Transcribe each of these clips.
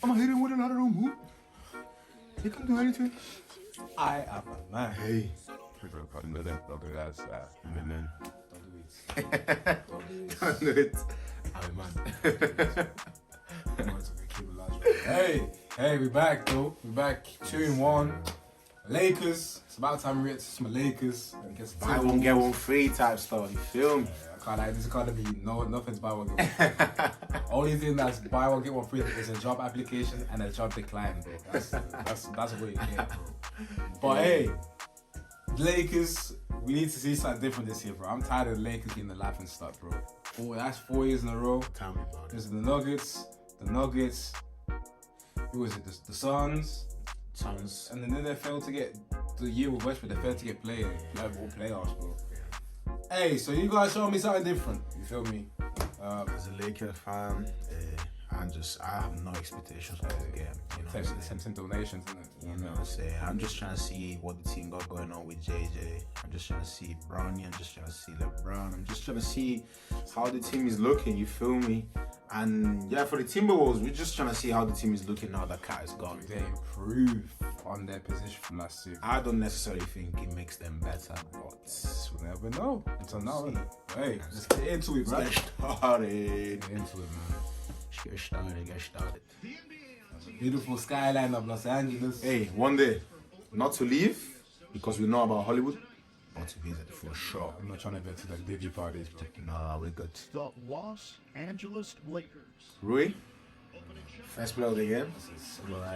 I'm hitting with another room hoop. He can do anything. I am a man. Hey. Don't do that. Don't do that. Man. Don't do it. Don't do it. I'm a man. Hey, we back though. We back. 2-1. Lakers. It's about time we get to some Lakers. Buy one, get one free type stuff. You feel me? I can't like this. Gotta be nothing's buy one get one free. Only thing that's buy one get one free is a job application and a job decline, bro. That's what you get, bro. But hey, Lakers, we need to see something different this year, bro. I'm tired of the Lakers getting the laughing stock, bro. That's 4 years in a row. Tell me about it. There's the Nuggets. Who was it? The Suns. And then they failed to get the year with Westbrook. They failed to get playoffs, bro. Hey, so you guys showing me something different. You feel me? As a Lakers fan, I have no expectations for the game. You know, Same donations, isn't it? You know what I'm saying? I'm just trying to see what the team got going on with JJ. I'm just trying to see Bronny. I'm just trying to see LeBron. I'm just trying to see how the team is looking. You feel me? And yeah, for the Timberwolves, we're just trying to see how the team is looking now that Cat is gone. They improve on their position from last year. I don't necessarily think it makes them better, but we'll never know until now, innit? Hey, let's get into it, right? Get started. Get into it, man. Get started. Beautiful skyline of Los Angeles. Hey, one day, not to leave because we know about Hollywood, but to visit for sure. I'm not trying to get to the Digi parties, bro. Nah, we're good. The Los Angeles Lakers. Rui, first play of the game.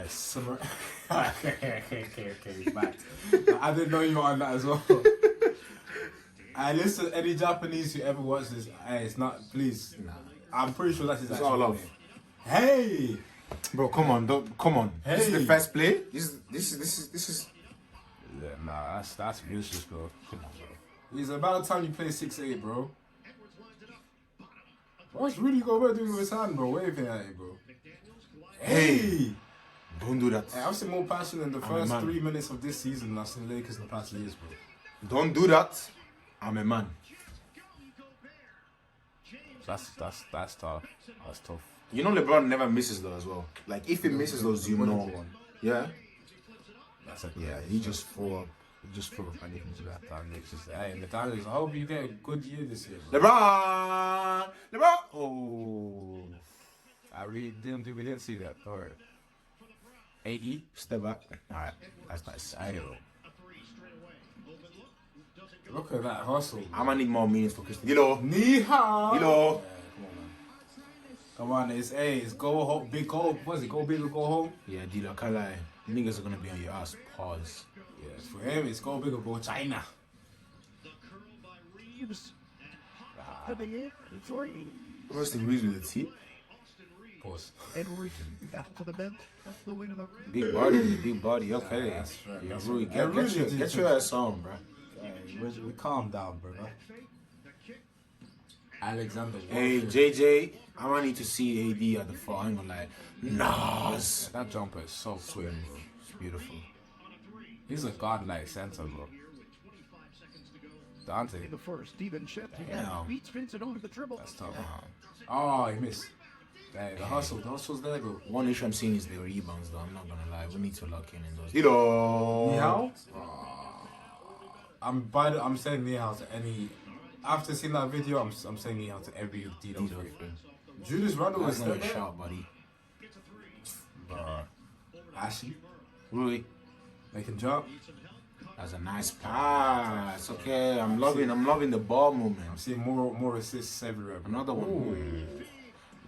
Summer. Okay, back. I didn't know you were on that as well. I listen, any Japanese who ever watch this, hey, it's not, please. Nah. I'm pretty sure that's his It's actual all love. name. Hey! Bro, come on. Hey. This is the first play. This is. Yeah, nah, that's vicious, bro. Come on, bro. It's about time you play 6'8", bro. What's Rudy Gobert doing with his hand, bro? Waving at it, bro. Hey! Don't do that. Hey, I've seen more passion in the I'm first a man. 3 minutes of this season than I've seen the Lakers in the past years, bro. Don't do that. I'm a man. That's tough. That's tough. You know LeBron never misses those as well. Like if he misses those, you know. Yeah. That's a Yeah. He just threw up. anything to that time. It's just, hey, the time is, I hope you get a good year this year, bro. LeBron. Oh. We didn't see that. Alright. AE. Step back. All right. That's nice. Look at that hustle. I'm gonna need more meanings for Christian. Ni hao. You know. Come on, it's go home, big go. What's it? Go big or go home. Yeah, Dilo, can't lie. Niggas are gonna be on your ass. Pause. Yeah, for him, it's go big or go China. Reeves. Coming in for three. What's the reason with the tip? Pause. Edwards back to the bench. That's the way to the. Big body. Okay. That's right. Yeah, That's Rui, right. get your ass on, bro. We calm down, brother. Alexander. Hey, JJ, I'm gonna need to see AD at the four. I ain't gonna lie. Nas. That jumper is so sweet, bro. It's beautiful. He's a godlike center, bro. Dante. In the first, Steven Shep Damn. beats Vincent over the dribble. That's tough. Oh, he missed. Hey, the hustle's there, bro. One issue I'm seeing is the rebounds, though. I'm not gonna lie. We need to lock in those. Dilo. Ni hao? I'm saying ni hao to any. After seeing that video, I'm saying ni hao to every Dilo. Julius Randle was That's not there. a shot, buddy. Ashley, Rui. making jump. That's a nice pass. Okay, I'm loving the ball I'm movement. seeing more assists everywhere, bro. Another one.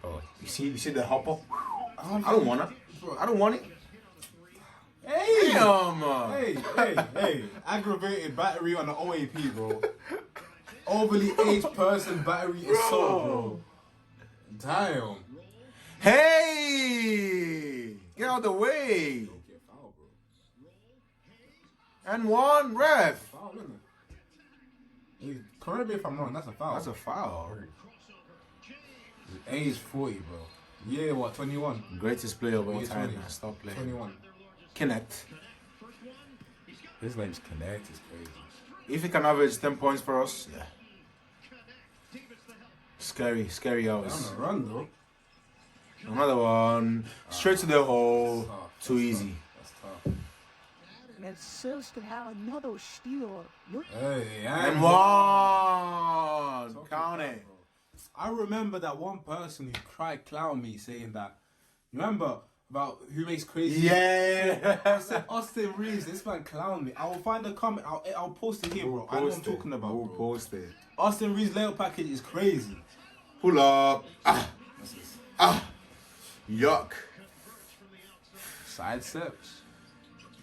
Oh, you see the hopper? I I don't want it. I don't want it. Hey! Damn. Hey. Aggravated battery on the OAP, bro. Overly aged person battery assault, bro. Damn. Hey! Get out of the way. Don't get foul, bro. And one ref. Foul, isn't it? Correct me if I'm wrong, that's a foul. That's a foul. Age 40, bro. Yeah, what, 21? Greatest player of all He's time. 20. Man. Stop playing. 21. Connect. His name's Connect, is crazy. If he can average 10 points for us, yeah. Scary On hours. the run, though. Another one. Straight to the hole. Tough. Too easy. That's tough. And assists to have another steal. Hey, And one. Count it. I remember that one person who cried clown me saying that. You remember about who makes crazy? Yeah. I said Austin Reeves. This man clown me. I will find a comment. I'll post it here, bro. I know what I'm talking about. We'll Bro. post it. Austin Reeves layout package is crazy. Pull up. Yuck. Side steps.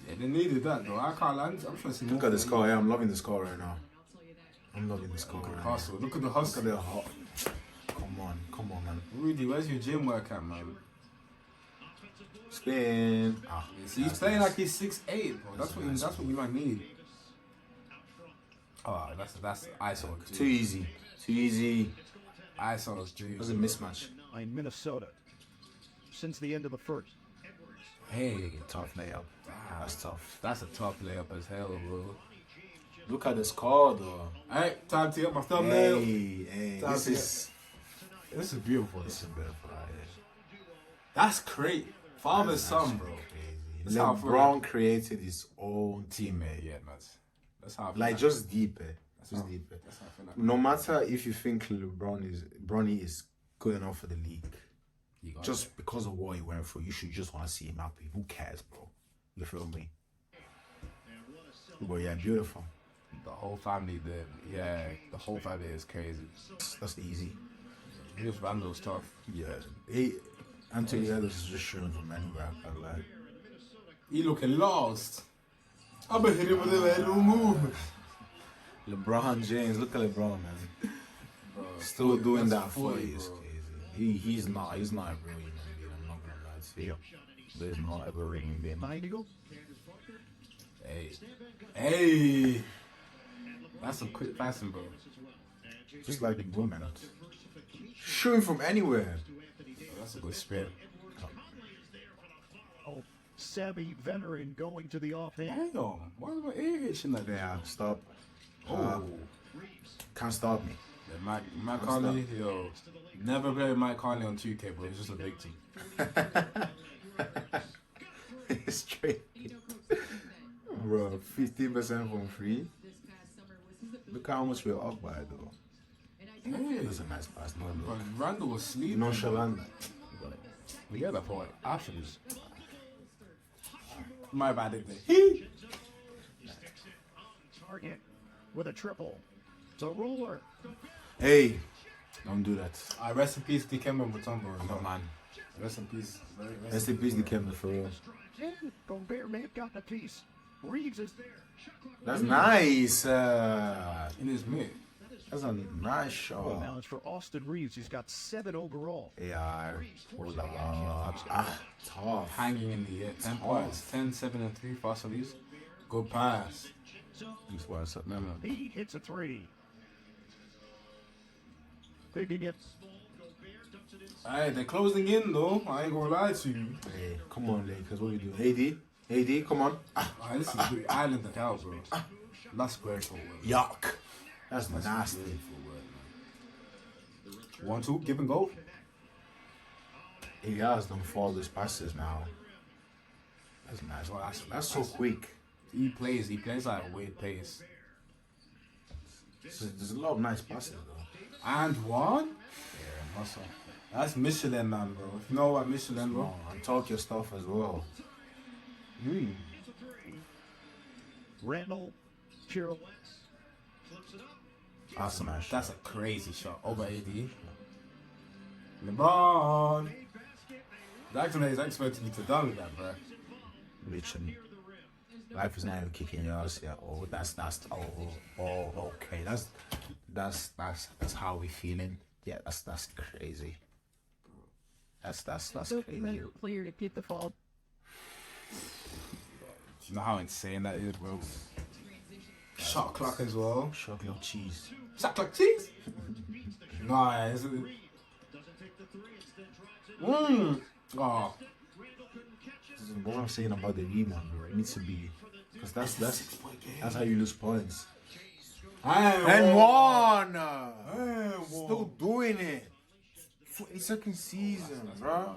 Yeah, they needed that though. I can't land. I'm trying to see. Look at the score. Yeah, I'm loving the score right now. I'm loving the score right now. Hustle. Look at the Look hustle. at the hot. Come on, man. Rudy, where's your gym workout, man? Spin. See, he's playing like he's 6'8", bro. That's what we might need. Oh, that's ISO. Too easy. ISO's dream. That's a mismatch. In Minnesota. Since the end of the first. Hey, Tough layup. That's tough. that's a tough layup as hell, bro. Look at the score, though. Alright, time to get my thumbnail. Hey, This this is beautiful. is a beautiful idea. That's great. Father's son, bro. That's how I feel. LeBron created his own teammate. Yeah, man. That's how I feel. Like just deep, just deep. That's how I feel like. No matter if you think Bronny is good enough for the league, You got just because of what he went through, you should just want to see him happy. Who cares, bro? You feel me? But yeah, beautiful. the whole family did. Yeah, the whole family is crazy. That's easy. Just Randall's tough. Yeah. Anthony Ellis is just shooting from anywhere. I like. He looking lost. I've been hitting with a little move. LeBron James, look at LeBron, man. Still doing that for you is crazy. He's not a real human being. I'm not gonna lie to you. There's not ever a human being. Nine Eagle. Hey. That's some quick passing, bro. Just like the women. Shooting from anywhere. That's a good spin. Oh, savvy veteran going to the offhand. Damn, why am I ear itching like that? Yeah, stop. Oh, Can't stop me. yeah, Mike Conley, yo, never play Mike Conley on 2K, bro. He's just a victim. Straight. Bro, 15% from free. Look how much we're up by, though. Hey, That's a nice pass. No but look. Randall was sleeping. Nonchalant. We got that point. Options. My bad, he. Target with a triple. It's a roller. Hey, don't do that. I rest in peace, Dikembe Mutombo. No, man. Rest in peace. Rest in peace, Dikembe, for real. And Gobert may have got the piece. Reeves is there. That's nice. In his mid. That's a nice shot. Now it's for Austin Reeves. He's got 7 overall. Yeah. Tough. Hanging in the air. 10 points. 10, 7, and 3 for Austin. Good pass. That's what's up, man. He hits a 3. Taking it. Hey, they're closing in though. I ain't gonna lie to you. Hey, come on, Lakers. What are we doing? AD, come on. Alright, this is the island of hell, bro. That's grateful. Yuck. That's nasty. 1-2, give and go. He has them flawless passes now. That's nice. Well, that's so quick. He plays like a weird pace. There's a lot of nice passes, though. And one? Yeah, muscle. That's Michelin, man, bro. If you know what Michelin, bro. Oh, and talk your stuff as well. Randall. Cheryl. That's a nice. That's a crazy shot. Over AD. LeBron. Jackson is expecting you to dunk that, bro. Literally. Life is not even kicking your ass yet. Oh, okay. That's how we feeling. Yeah, that's crazy. That's crazy. Clear to get the fall. You know how insane that is, bro. Shot clock as well. Chocolate cheese. Shot clock cheese. Nice. Oh. This is what I'm saying about the rebound, bro. It needs to be, because that's how you lose points. And one. one. Still doing it. 22nd season, bro.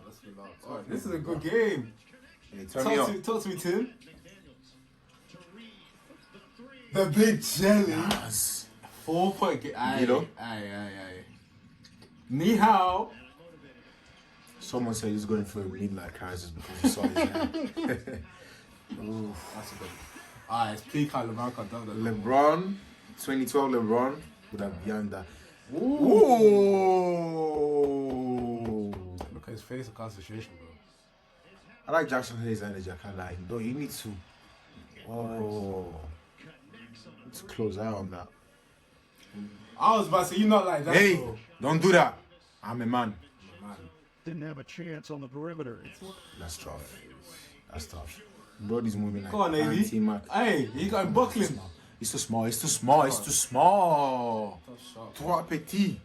This is a good game. Hey, turn me up. Talk to me, Tim. The big jelly. Yes. 4-point game. Milo. Aye. Ni hao. Someone said he's going for a midlife crisis because he saw his hand. That's a good. Alright, it's peak how LeBron can dunk that. LeBron, 2012 LeBron would have beyond that. Ooh. Ooh. Look at his face of concentration, bro. I like Jackson Hayes' energy. I can't lie. Though you need to. Oh. Let's close out on that. I was about to say, you not like that, Hey, bro. don't do that. I'm a man. Didn't have a chance on the perimeter. That's tough. That's tough. Brody's moving like Go on, AD. anti-Mac. Hey, he got him buckling. It's too small. It's too small. It's too small. Tough shot. Trop petit.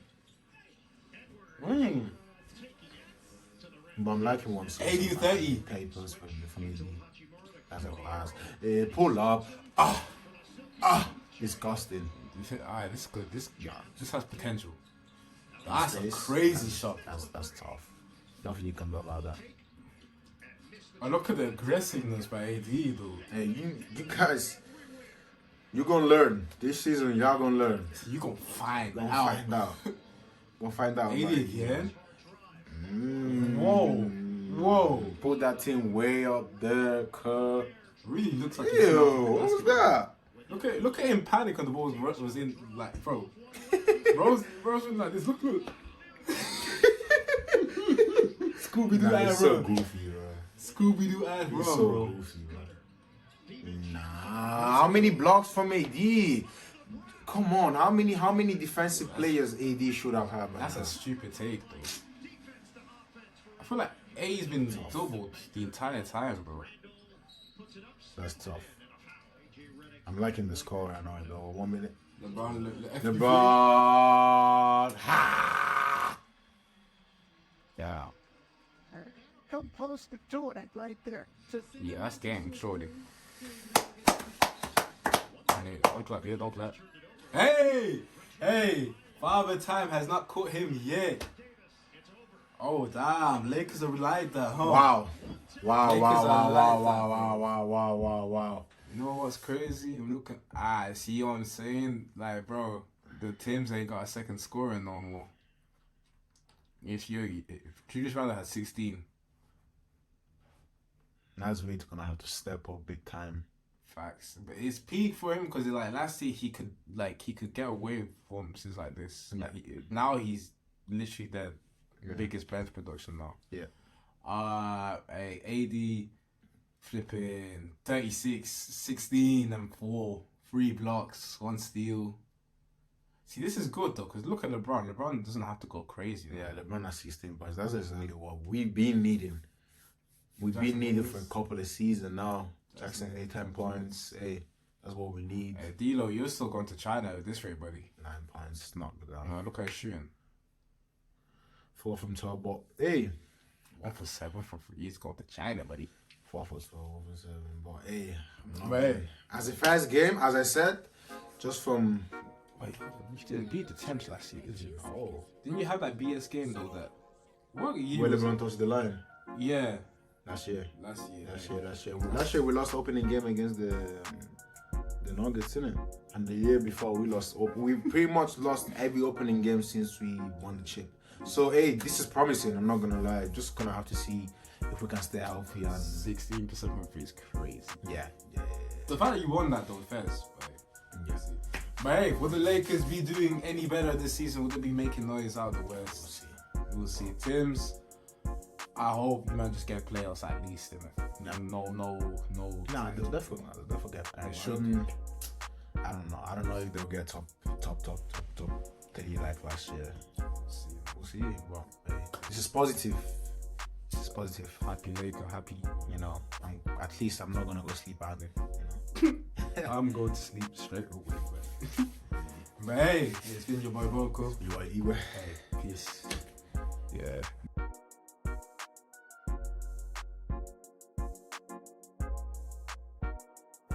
But I'm liking one. 80-30. Papers for me. That's a class. Pull up. Disgusting. Alright, this is good. This has potential. That's a That's- crazy shot. That's tough. Nothing you can do about that. I look at the aggressiveness by AD, though. Hey, you guys, you're gonna learn. This season, y'all gonna learn. You gonna find Gonna out. find out. Gonna find out. AD man. again? Mm. Whoa. Put that team way up there, Kurt. Really looks like Ew, what was that? Look at him panic on the ball was in, like, bro. Bro's been like this. Look. Scooby-Doo Nah, ass, it's so bro. goofy, bro. Scooby-Doo ass, It's bro. so goofy, bro. Nah, how many blocks from AD? Come on, how many defensive players AD should have had? That's a stupid take, though. I feel like A's been doubled the entire time, bro. That's tough. I'm liking the score right now, though. 1 minute. LeBron. Ha! Yeah. Help post the door that right there. Just Yeah, that's gang, surely. Don't clap, yeah, don't clap. Hey! Father Time has not caught him yet. Oh, damn. Lakers are like that, huh? Wow. Lakers are like that, Wow. You know what's crazy? I'm looking. See what I'm saying? Like, bro, the Timbs ain't got a second scorer no more. If Julius Randle had 16. Nazareth gonna have to step up big time. Facts, but it's peak for him because like last year he could get away from things like this. Like now he's literally the biggest bench production now. Yeah. AD flipping 36, 16 and 4, 3 blocks, 1 steal. See, this is good though because look at LeBron. LeBron doesn't have to go crazy. Yeah, LeBron has 16 points. That's exactly what we've been needing. We've been needing for a couple of seasons now. Jackson 10 points. Hey, that's what we need. Hey, D'Lo, you're still going to China at this rate, buddy. 9 points, not good. Look at his shooting. 4 from 12, but hey, 1 for 7 from 3. He's going to China, buddy. 4 for 12, 1 for 7. But hey, Right. as a first game, as I said, just from Wait, you didn't beat the Temps last year, did you? Oh. Didn't you have that BS game though? What year? where was LeBron it? touched the line Yeah, last year. last year. Last year we lost opening game against the Nuggets, innit? And the year before we lost. We pretty much lost every opening game since we won the chip. So hey, this is promising. I'm not gonna lie. Just gonna have to see if we can stay healthy and 16% from free is crazy. yeah. The fact that you won that though, first. Yeah. But hey, will the Lakers be doing any better this season? Will they be making noise out the West? We'll see. Tim's, I hope you man just get playoffs at least. No. Nah, they'll definitely get. They should. I don't know if they'll get top 3 like last year. We'll see. Well, hey, this is positive. Happy Laker, happy. You know, at least I'm not gonna go sleep out there. I'm going to sleep straight away. But hey, it's been your boy Boko. You are Igwe. Hey, peace. Yeah.